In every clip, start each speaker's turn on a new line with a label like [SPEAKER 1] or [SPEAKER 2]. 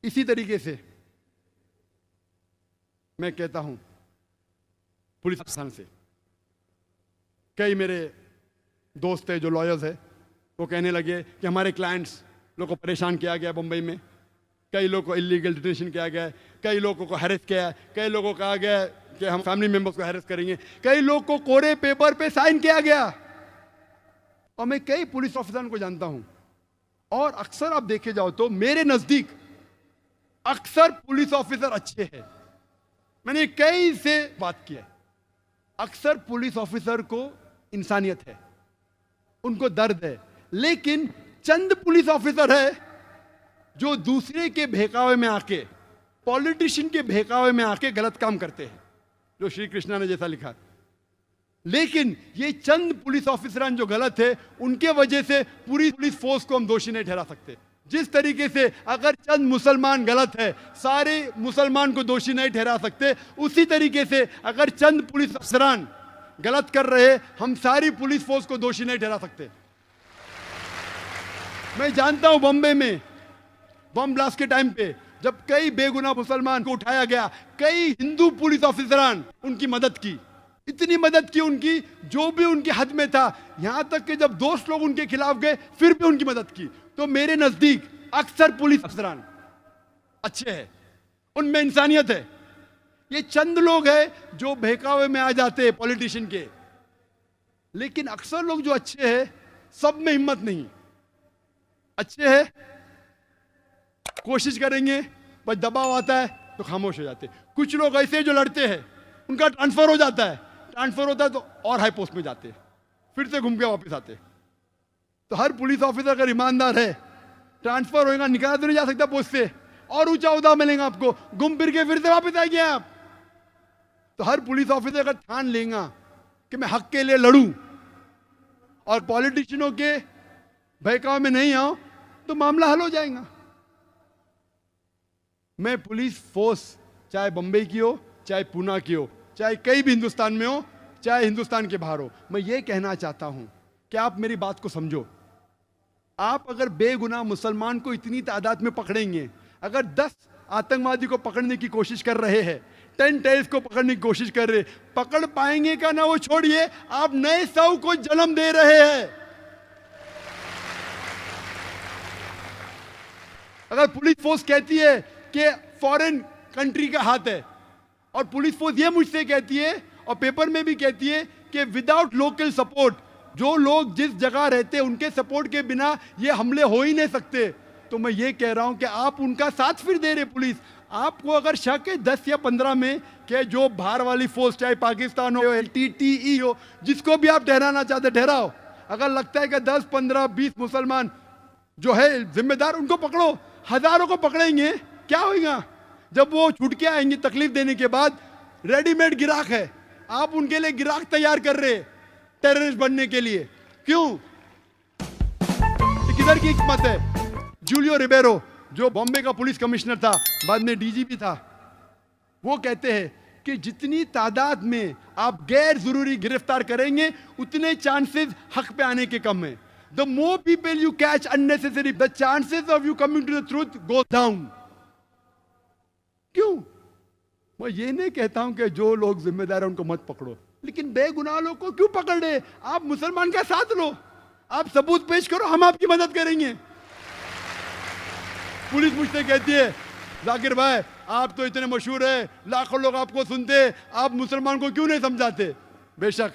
[SPEAKER 1] इसी तरीके से मैं कहता हूं पुलिस अफसर से, कई मेरे दोस्त है जो लॉयर्स है, वो कहने लगे कि हमारे क्लाइंट्स लोग को परेशान किया गया बम्बई में, कई लोगों को इलीगल डिटेंशन किया गया है, कई लोगों को हैरेस किया है, कई लोगों को कहा गया कि हम फैमिली मेंबर्स को हैरेस करेंगे, कई लोग को कोरे पेपर पे साइन किया गया। और मैं कई पुलिस ऑफिसरों को जानता हूं, और अक्सर आप देखे जाओ तो मेरे नजदीक अक्सर पुलिस ऑफिसर अच्छे हैं। मैंने कई से बात की है, अक्सर पुलिस ऑफिसर को इंसानियत है, उनको दर्द है, लेकिन चंद पुलिस ऑफिसर है जो दूसरे के बहकावे में आके, पॉलिटिशियन के बहकावे में आके गलत काम करते हैं, जो श्री कृष्णा ने जैसा लिखा। लेकिन ये चंद पुलिस ऑफिसर जो गलत है, उनके वजह से पूरी पुलिस फोर्स को हम दोषी नहीं ठहरा सकते। जिस तरीके से अगर चंद मुसलमान गलत है, सारे मुसलमान को दोषी नहीं ठहरा सकते, उसी तरीके से अगर चंद पुलिस अफसरान गलत कर रहे, हम सारी पुलिस फोर्स को दोषी नहीं ठहरा सकते। मैं जानता हूं बॉम्बे में बम ब्लास्ट के टाइम पे जब कई बेगुनाह मुसलमान को उठाया गया, कई हिंदू पुलिस ऑफिसरान उनकी मदद की, इतनी मदद की उनकी जो भी उनके हद में था, यहां तक कि जब दोस्त लोग उनके खिलाफ गए फिर भी उनकी मदद की। तो मेरे नजदीक अक्सर पुलिस अफसरान अच्छे हैं, उनमें इंसानियत है। ये चंद लोग हैं जो बहकावे में आ जाते हैं पॉलिटिशियन के, लेकिन अक्सर लोग जो अच्छे हैं सब में हिम्मत नहीं, अच्छे हैं, कोशिश करेंगे, बस दबाव आता है तो खामोश हो जाते। कुछ लोग ऐसे जो लड़ते हैं उनका ट्रांसफर हो जाता है, ट्रांसफर होता है तो और हाई पोस्ट में जाते, फिर से घूम के वापस आते। तो हर पुलिस ऑफिसर अगर ईमानदार है, ट्रांसफर होएगा, निकाला तो नहीं जा सकता पोस्ट से, और ऊंचा उहदा मिलेगा आपको, घूम फिर के फिर से वापस आएंगे आप। तो हर पुलिस ऑफिसर अगर ठान लेगा कि मैं हक के लिए लड़ूं और पॉलिटिशियनों के बहकाव में नहीं आऊं, तो मामला हल हो जाएगा। मैं पुलिस फोर्स चाहे बंबई की हो, चाहे पूना की हो, चाहे कहीं भी हिंदुस्तान में हो, चाहे हिंदुस्तान के बाहर हो, मैं ये कहना चाहता हूं कि आप मेरी बात को समझो। आप अगर बेगुनाह मुसलमान को इतनी तादाद में पकड़ेंगे, अगर 10 आतंकवादी को पकड़ने की कोशिश कर रहे हैं, 10 टेररिस्ट को पकड़ने की कोशिश कर रहे, पकड़ पाएंगे का ना वो छोड़िए, आप नए 100 को जन्म दे रहे हैं। अगर पुलिस फोर्स कहती है कि फॉरेन कंट्री का हाथ है, और पुलिस फोर्स ये मुझसे कहती है और पेपर में भी कहती है कि विदाउट लोकल सपोर्ट, जो लोग जिस जगह रहते हैं उनके सपोर्ट के बिना ये हमले हो ही नहीं सकते, तो मैं ये कह रहा हूं कि आप उनका साथ फिर दे रहे पुलिस। आपको अगर शक है 10 या 15 में कि जो बाहर वाली फोर्स, चाहे पाकिस्तान हो, LTTE हो, जिसको भी आप ठहराना चाहते ठहराओ, अगर लगता है कि 10, 15, 20 मुसलमान जो है जिम्मेदार, उनको पकड़ो। हजारों को पकड़ेंगे, क्या होगा? जब वो छूट के आएंगे तकलीफ देने के बाद, रेडीमेड गिराक है, आप उनके लिए गिराक तैयार कर रहे टेररिस्ट बनने के लिए। क्यों? किधर की हिकमत है? जूलियो रिबेरो जो बॉम्बे का पुलिस कमिश्नर था, बाद में DGP था, वो कहते हैं कि जितनी तादाद में आप गैर जरूरी गिरफ्तार करेंगे, उतने चांसेस हक पे आने के कम है। The more people you catch unnecessary, the chances of you coming to the truth go down. क्यों? मैं ये नहीं कहता हूं कि जो लोग जिम्मेदार हैं उनको मत पकड़ो, लेकिन बेगुनाह लोग को क्यों पकड़ रहे? आप मुसलमान का साथ लो, आप सबूत पेश करो, हम आपकी मदद करेंगे। पुलिस मुझसे कहती है, जाकिर भाई आप तो इतने मशहूर है, लाखों लोग आपको सुनते, आप मुसलमान को क्यों नहीं समझाते? बेशक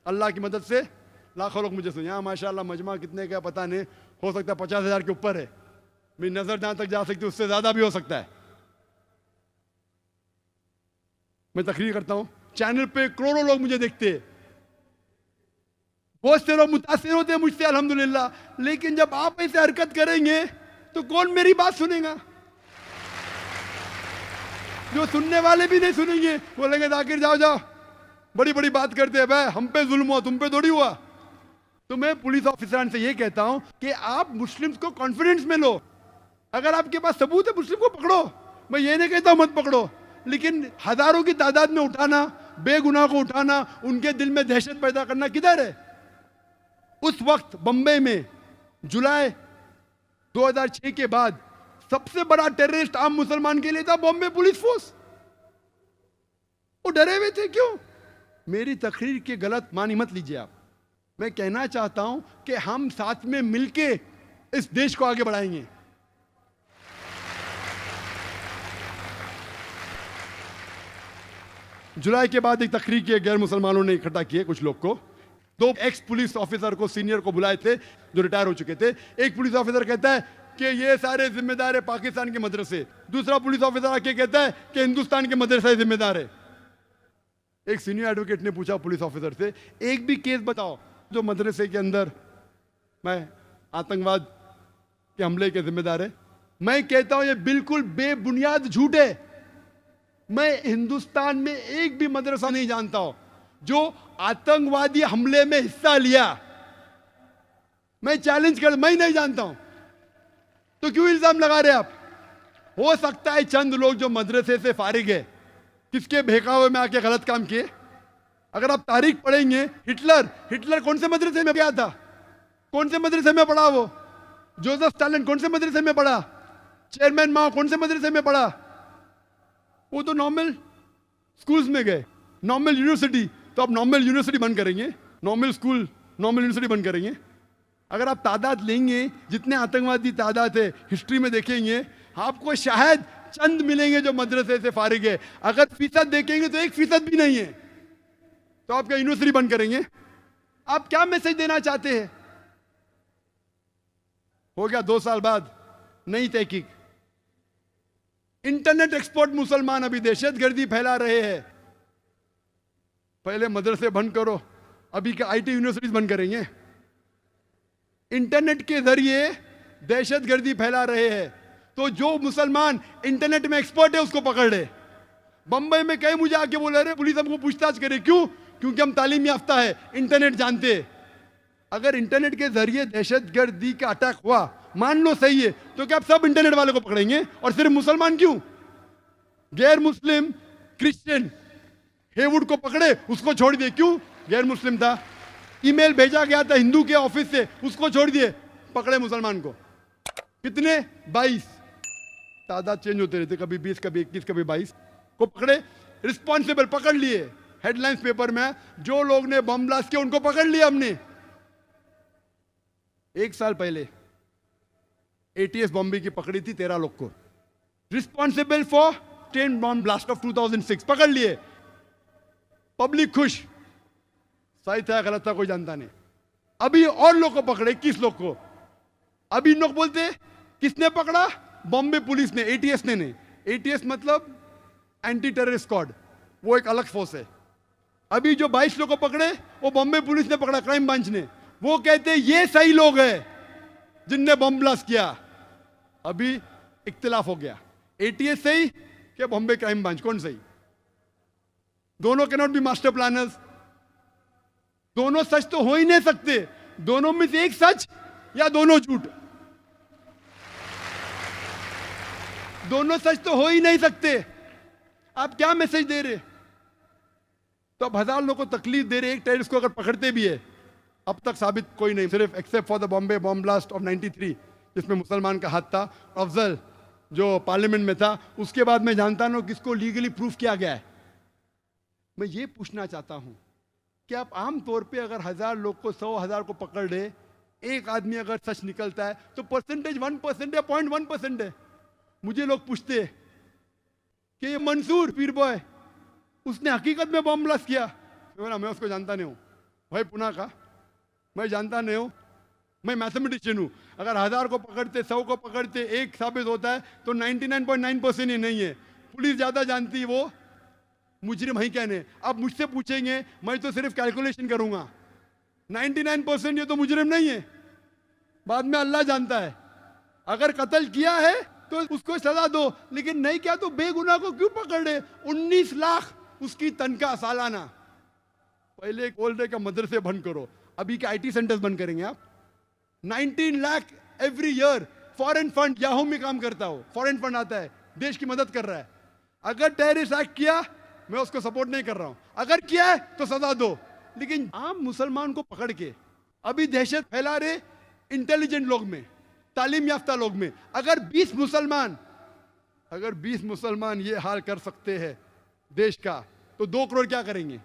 [SPEAKER 1] अल्लाह की मदद से लाखों लोग मुझे सुने। यहाँ माशाल्लाह मजमा कितने का पता नहीं, हो सकता है 50,000 के ऊपर है, मेरी नजर जहां तक जा सकती है उससे ज्यादा भी हो सकता है। मैं तकरीर करता हूं, चैनल पे करोड़ों लोग मुझे देखते हैं, बहुत से लोग मुतासिर होते हैं मुझसे अल्हम्दुलिल्लाह, लेकिन जब आप ऐसे हरकत करेंगे तो कौन मेरी बात सुनेगा? जो सुनने वाले भी नहीं सुनेंगे, बोलेंगे जाकिर जाओ जाओ, बड़ी बड़ी बात करते हैं, भाई हम पे जुल्म हुआ, तुम पे थोड़ी हुआ। तो मैं पुलिस ऑफिसर से ये कहता हूं कि आप मुस्लिम्स को कॉन्फिडेंस में लो, अगर आपके पास सबूत है मुस्लिम को पकड़ो, मैं ये नहीं कहता मत पकड़ो, लेकिन हजारों की तादाद में उठाना, बेगुनाह को उठाना, उनके दिल में दहशत पैदा करना किधर है? उस वक्त बंबई में जुलाई 2006 के बाद सबसे बड़ा टेररिस्ट आम मुसलमान के लिए था बॉम्बे पुलिस फोर्स। वो डरे हुए थे। क्यों? मेरी तकरीर के गलत मानी मत लीजिए आप। मैं कहना चाहता हूं कि हम साथ में मिलके इस देश को आगे बढ़ाएंगे। जुलाई के बाद एक तकरीर के गैर मुसलमानों ने इकट्ठा किए कुछ लोग को। 2 एक्स पुलिस ऑफिसर को, सीनियर को बुलाए थे जो रिटायर हो चुके थे। एक पुलिस ऑफिसर कहता है कि ये सारे जिम्मेदार है पाकिस्तान के मदरसे। दूसरा पुलिस ऑफिसर आके कहता है कि हिंदुस्तान के मदरसे जिम्मेदार है। एक सीनियर एडवोकेट ने पूछा पुलिस ऑफिसर से, एक भी केस बताओ जो मदरसे के अंदर मैं आतंकवाद के हमले के जिम्मेदार है। मैं कहता हूं ये बिल्कुल बेबुनियाद झूठ है। मैं हिंदुस्तान में एक भी मदरसा नहीं जानता हूं जो आतंकवादी हमले में हिस्सा लिया। मैं चैलेंज कर, मैं नहीं जानता हूं। तो क्यों इल्जाम लगा रहे आप? हो सकता है चंद लोग जो मदरसे से फारिग है किसके बहकावे में आके गलत काम किए। अगर आप तारीख पढ़ेंगे, हिटलर कौन से मदरसे में गया था? कौन से मदरसे में पढ़ा वो? जोसेफ स्टालिन कौन से मदरसे में पढ़ा? चेयरमैन माओ कौन से मदरसे में पढ़ा? वो तो नॉर्मल स्कूल्स में गए, नॉर्मल यूनिवर्सिटी। तो आप नॉर्मल यूनिवर्सिटी बंद करेंगे, नॉर्मल स्कूल, नॉर्मल यूनिवर्सिटी बंद करेंगे। अगर आप तादाद लेंगे, जितने आतंकवादी तादाद है हिस्ट्री में देखेंगे, आपको शायद चंद मिलेंगे जो मदरसे से फारिग है। अगर फीसद देखेंगे तो 1% भी नहीं है। तो आप क्या यूनिवर्सिटी बंद करेंगे? आप क्या मैसेज देना चाहते हैं? हो गया 2 साल बाद नई तहकीक। इंटरनेट एक्सपर्ट मुसलमान अभी दहशतगर्दी फैला रहे हैं। पहले मदरसे बंद करो, अभी क्या आईटी यूनिवर्सिटीज बंद करेंगे? इंटरनेट के जरिए दहशतगर्दी फैला रहे हैं। तो जो मुसलमान इंटरनेट में एक्सपर्ट है उसको पकड़ ले। बंबई में कई मुझे आके बोले रहे पुलिस हमको पूछताछ करे। क्यों? क्योंकि हम तालीम याफ्ता है, इंटरनेट जानते हैं। अगर इंटरनेट के जरिए दहशतगर्दी का अटैक हुआ, मान लो सही है, तो क्या आप सब इंटरनेट वाले को पकड़ेंगे? और सिर्फ मुसलमान क्यों? गैर मुस्लिम क्रिश्चियन हेवुड को पकड़े, उसको छोड़ दिए। क्यों? गैर मुस्लिम था। ईमेल भेजा गया था हिंदू के ऑफिस से, उसको छोड़ दिए, पकड़े मुसलमान को। कितने? 22। तादाद चेंज होते रहते, कभी 20, कभी 21, कभी 22 को पकड़े। रिस्पॉन्सिबल पकड़ लिए। हेडलाइंस पेपर में जो लोग ने बम ब्लास्ट किया उनको पकड़ लिया हमने। 1 साल पहले एटीएस बॉम्बे की पकड़ी थी 13 लोग को। Responsible for 10 bomb blast of 2006 पकड़ लिए। पब्लिक खुश, सही था गलत था कोई जानता नहीं। अभी और लोग को पकड़े, 21 लोग को। अभी लोग बोलते किसने पकड़ा? बॉम्बे पुलिस ने, एटीएस ने नहीं। एटीएस मतलब एंटी टेररिस्ट स्क्वाड, वो एक अलग फोर्स है। अभी जो 22 लोग को पकड़े वो बॉम्बे पुलिस ने पकड़ा, क्राइम ब्रांच ने। वो कहते ये सही लोग हैं जिनने बम ब्लास्ट किया। अभी इख्तिलाफ हो गया, एटीएस सही कि बॉम्बे क्राइम ब्रांच, कौन सही? दोनों कैनॉट बी मास्टर प्लानर्स। दोनों सच तो हो ही नहीं सकते। दोनों में से एक सच या दोनों झूठ। दोनों सच तो हो ही नहीं सकते। आप क्या मैसेज दे रहे? तो अब 1000 लोगों को तकलीफ दे रहे। एक टेररिस्ट को अगर पकड़ते भी है, अब तक साबित कोई नहीं, सिर्फ except for the Bombay bomb blast of 93 जिसमें मुसलमान का हाथ था। अफजल जो पार्लियामेंट में था, उसके बाद मैं जानता ना किसको लीगली प्रूफ किया गया है। मैं ये पूछना चाहता हूं कि आप आम तौर पे अगर 1000 लोग को 100,000 को पकड़ ले, एक आदमी अगर सच निकलता है तो परसेंटेज 1% या 0.1% है। मुझे लोग पूछते हैं कि ये मंसूर पीर बॉय उसने हकीकत में बम ब्लास्ट किया? मैं उसको जानता नहीं हूं भाई, पुणे का मैं जानता नहीं हूं। मैं मैथमेटिशियन हूं। अगर 1000 को पकड़ते, 100 को पकड़ते, एक साबित होता है तो 99.9% ही नहीं है। पुलिस ज्यादा जानती है, वो मुजरिम ही कहने। आप मुझसे पूछेंगे, मैं तो सिर्फ कैलकुलेशन करूंगा। 99% ये तो मुजरिम नहीं है, बाद में अल्लाह जानता है। अगर कत्ल किया है तो उसको सजा दो, लेकिन नहीं किया तो बेगुनाह को क्यों पकड़ रहे? 19 लाख उसकी तनख्वाह सालाना। पहले बोल रहे का मदरसे बंद करो, अभी के आईटी सेंटर्स बंद करेंगे आप। 19 lakh every year. Foreign fund Yahoo में काम करता हो, फॉरेन फंड आता है, देश की मदद कर रहा है। अगर टेररिस्ट एक्ट किया, मैं उसको सपोर्ट नहीं कर रहा हूं, अगर किया है तो सजा दो। लेकिन आम मुसलमान को पकड़ के अभी दहशत फैला रहे इंटेलिजेंट लोग में, तालीम याफ्ता लोग में। अगर 20 मुसलमान ये हाल कर सकते हैं देश का, तो 2 करोड़ क्या करेंगे?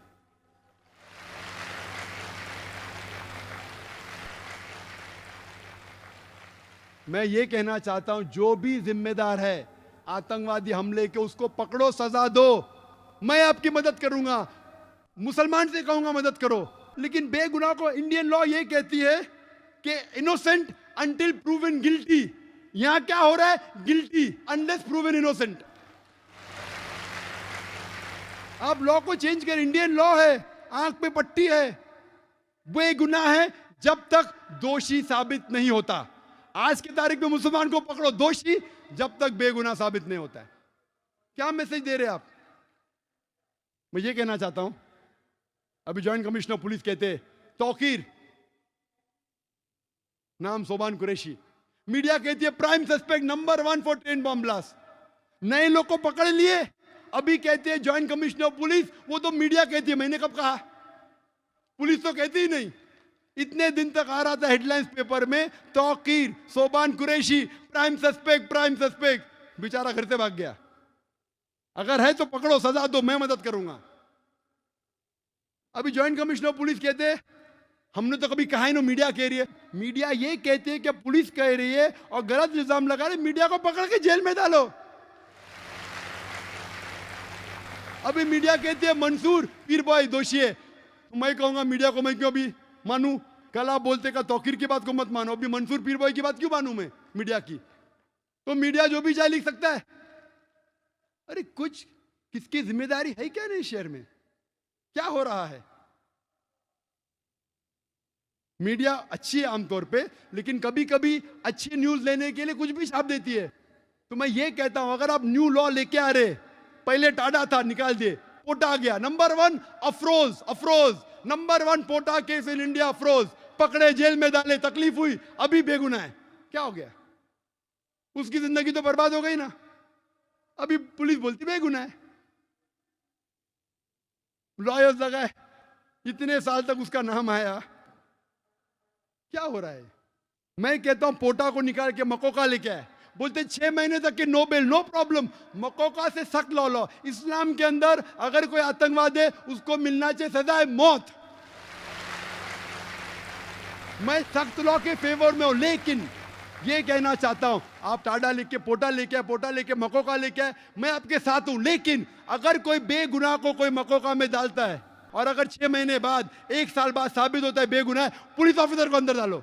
[SPEAKER 1] मैं ये कहना चाहता हूं, जो भी जिम्मेदार है आतंकवादी हमले के, उसको पकड़ो, सजा दो। मैं आपकी मदद करूंगा, मुसलमान से कहूंगा मदद करो, लेकिन बेगुनाह को इंडियन लॉ ये कहती है कि इनोसेंट अंटिल प्रूवन गिल्टी। यहां क्या हो रहा है? Guilty unless proven innocent. आप लॉ को चेंज कर, इंडियन लॉ है, आंख पे पट्टी है, बेगुनाह है जब तक दोषी साबित नहीं होता। आज की तारीख में मुसलमान को पकड़ो दोषी जब तक बेगुनाह साबित नहीं होता है। क्या मैसेज दे रहे हैं आप? मैं ये कहना चाहता हूं, अभी जॉइंट कमिश्नर पुलिस कहते तौकीर, नाम सोबान कुरैशी, मीडिया कहती है prime suspect number 1 for train bomb blast. नए लोग को पकड़ लिए, अभी कहते हैं जॉइंट कमिश्नर पुलिस, वो तो मीडिया कहती है। मैंने कब कहा? पुलिस तो कहती ही नहीं। इतने दिन तक आ रहा था हेडलाइंस पेपर में, तौकीर, सोबान कुरैशी, प्राइम सस्पेक्ट। बेचारा घर से भाग गया। अगर है तो पकड़ो, सजा दो, मैं मदद करूंगा। अभी जॉइंट कमिश्नर पुलिस कहते हमने तो कभी कहा ही ना, मीडिया कह रही है। मीडिया ये कहती है कि पुलिस कह रही है और गलत इल्जाम लगा रहे, मीडिया को पकड़ के जेल में डालो। अभी मीडिया कहती है मंसूर पीर बॉय दोषी है, तो मैं कहूंगा मीडिया को मैं क्यों अभी मानू? कल आप बोलते का तौकीर की बात को मत मानो, अभी मंसूर पीर बॉय की बात क्यों मानू मैं मीडिया की? तो मीडिया जो भी चाहे लिख सकता है। अरे कुछ किसकी जिम्मेदारी है क्या नहीं? शहर में क्या हो रहा है? मीडिया अच्छी है आमतौर पे, लेकिन कभी कभी अच्छी न्यूज लेने के लिए कुछ भी छाप देती है। तो मैं ये कहता हूं, अगर आप न्यू लॉ लेके आ रहे, पहले टाडा था निकाल दिए, पोटा आ गया, number 1 Afroz, number 1 POTA case in India, Afroz पकड़े, जेल में डाले, तकलीफ हुई, अभी बेगुनाह है। क्या हो गया? उसकी जिंदगी तो बर्बाद हो गई ना। अभी पुलिस बोलती बेगुनाह है, लॉयर्स लगाए, इतने साल तक उसका नाम आया। क्या हो रहा है? मैं कहता हूं पोटा को निकाल के मकोका लेके आए, बोलते 6 महीने तक के no bail, no problem. MCOCA से सख्त लॉ लो। इस्लाम के अंदर अगर कोई आतंकवाद है, उसको मिलना चाहिए सजा है मौत। मैं सख्त लॉ के फेवर में हूं, लेकिन ये कहना चाहता हूं, आप टाडा लेके पोटा लेके मकोका लेके आए, मैं आपके साथ हूं। लेकिन अगर कोई बेगुनाह को कोई मकोका में डालता है और अगर 6 महीने बाद, 1 साल बाद साबित होता है बेगुनाह है, पुलिस ऑफिसर को अंदर डालो।